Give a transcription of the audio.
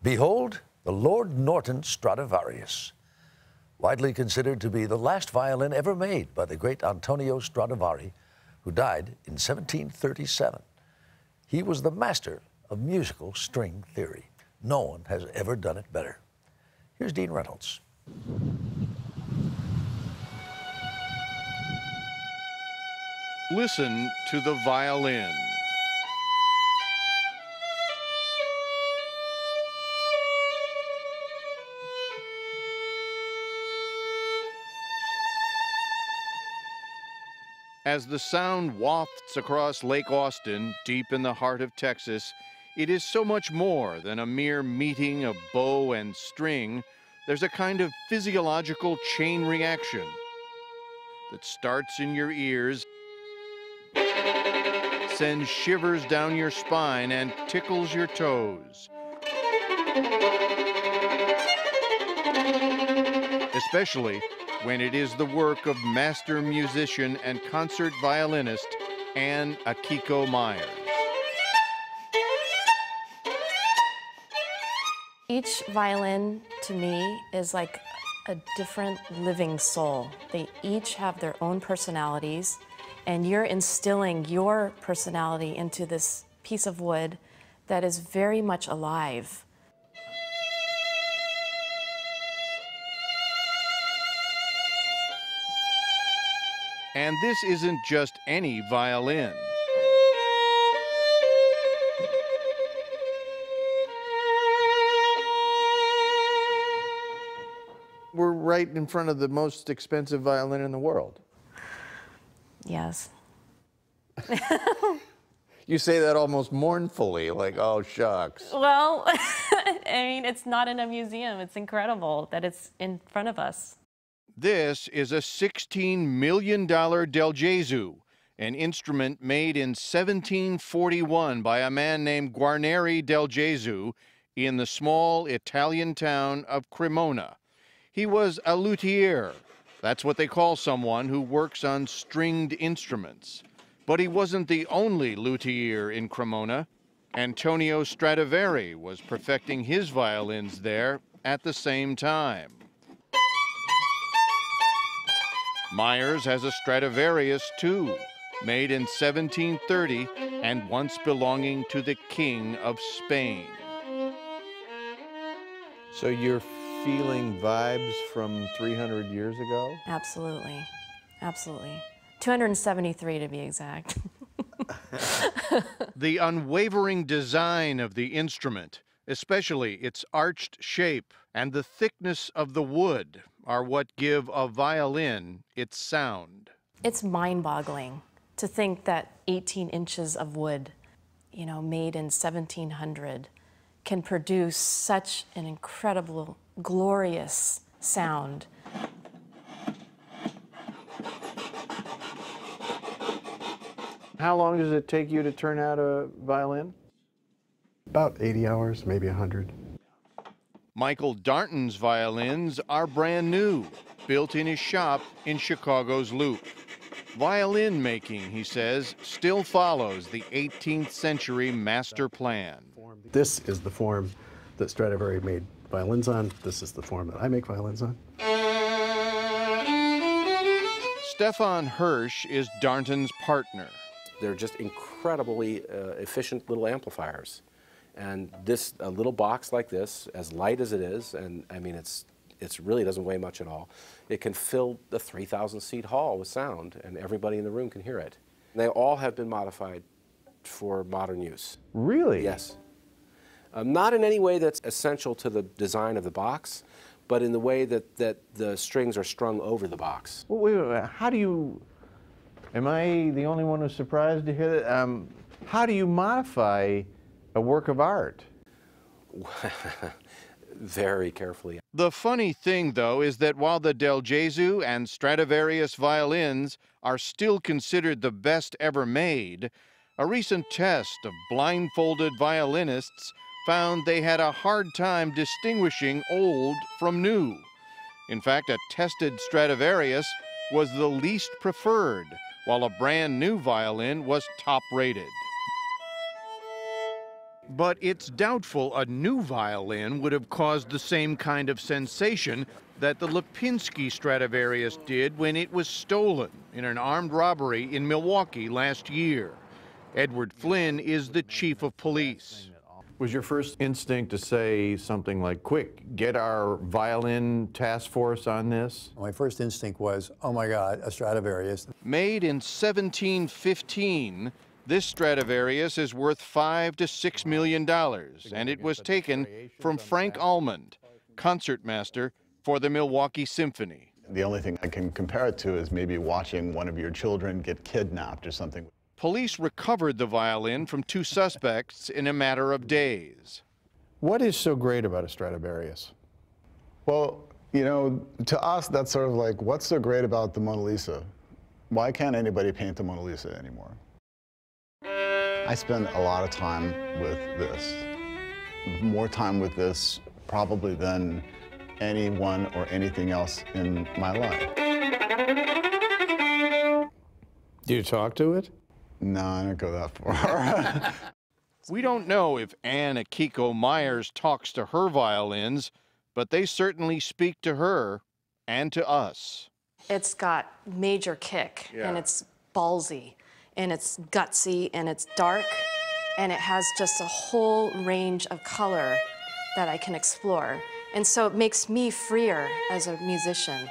Behold, the Lord Norton Stradivarius, widely considered to be the last violin ever made by the great Antonio Stradivari, who died in 1737. He was the master of musical string theory. No one has ever done it better. Here's Dean Reynolds. Listen to the violin. As the sound wafts across Lake Austin, deep in the heart of Texas, it is so much more than a mere meeting of bow and string. There's a kind of physiological chain reaction that starts in your ears, sends shivers down your spine, and tickles your toes. Especially when it is the work of master musician and concert violinist Anne Akiko Meyers. Each violin, to me, is like a different living soul. They each have their own personalities, and you're instilling your personality into this piece of wood that is very much alive. And this isn't just any violin. We're right in front of the most expensive violin in the world. Yes. You say that almost mournfully, like, oh, shucks. Well, I mean, it's not in a museum. It's incredible that it's in front of us. This is a $16 million Del Gesù, an instrument made in 1741 by a man named Guarneri Del Gesù in the small Italian town of Cremona. He was a luthier. That's what they call someone who works on stringed instruments. But he wasn't the only luthier in Cremona. Antonio Stradivari was perfecting his violins there at the same time. Meyers has a Stradivarius, too, made in 1730 and once belonging to the King of Spain. So you're feeling vibes from 300 years ago? Absolutely. Absolutely. 273 to be exact. The unwavering design of the instrument, especially its arched shape and the thickness of the wood, are what give a violin its sound. It's mind-boggling to think that 18 inches of wood, made in 1700, can produce such an incredible, glorious sound. How long does it take you to turn out a violin? About 80 hours, maybe 100. Michael Darnton's violins are brand new, built in his shop in Chicago's Loop. Violin making, he says, still follows the 18th century master plan. This is the form that Stradivari made violins on. This is the form that I make violins on. Stefan Hirsch is Darnton's partner. They're just incredibly efficient little amplifiers. And this, a little box like this, as light as it is, and I mean, it really doesn't weigh much at all, it can fill the 3,000-seat hall with sound, and everybody in the room can hear it. They all have been modified for modern use. Really? Yes. Not in any way that's essential to the design of the box, but in the way that the strings are strung over the box. Well, wait, how do you, am I the only one who's surprised to hear that? How do you modify a work of art? Very carefully. The funny thing, though, is that while the Del Gesù and Stradivarius violins are still considered the best ever made, a recent test of blindfolded violinists found they had a hard time distinguishing old from new. In fact, a tested Stradivarius was the least preferred, while a brand new violin was top rated. But it's doubtful a new violin would have caused the same kind of sensation that the Lipinski Stradivarius did when it was stolen in an armed robbery in Milwaukee last year. Edward Flynn is the chief of police. Was your first instinct to say something like, quick, get our violin task force on this? My first instinct was, oh my God, a Stradivarius. Made in 1715, this Stradivarius is worth $5 to $6 million, and it was taken from Frank Almond, concertmaster for the Milwaukee Symphony. The only thing I can compare it to is maybe watching one of your children get kidnapped or something. Police recovered the violin from two suspects in a matter of days. What is so great about a Stradivarius? Well, you know, to us, that's sort of like, what's so great about the Mona Lisa? Why can't anybody paint the Mona Lisa anymore? I spend a lot of time with this. More time with this probably than anyone or anything else in my life. Do you talk to it? No, I don't go that far. We don't know if Anne Akiko Meyers talks to her violins, but they certainly speak to her and to us. It's got major kick, and it's ballsy, and it's gutsy, and it's dark, and it has just a whole range of color that I can explore. And so it makes me freer as a musician.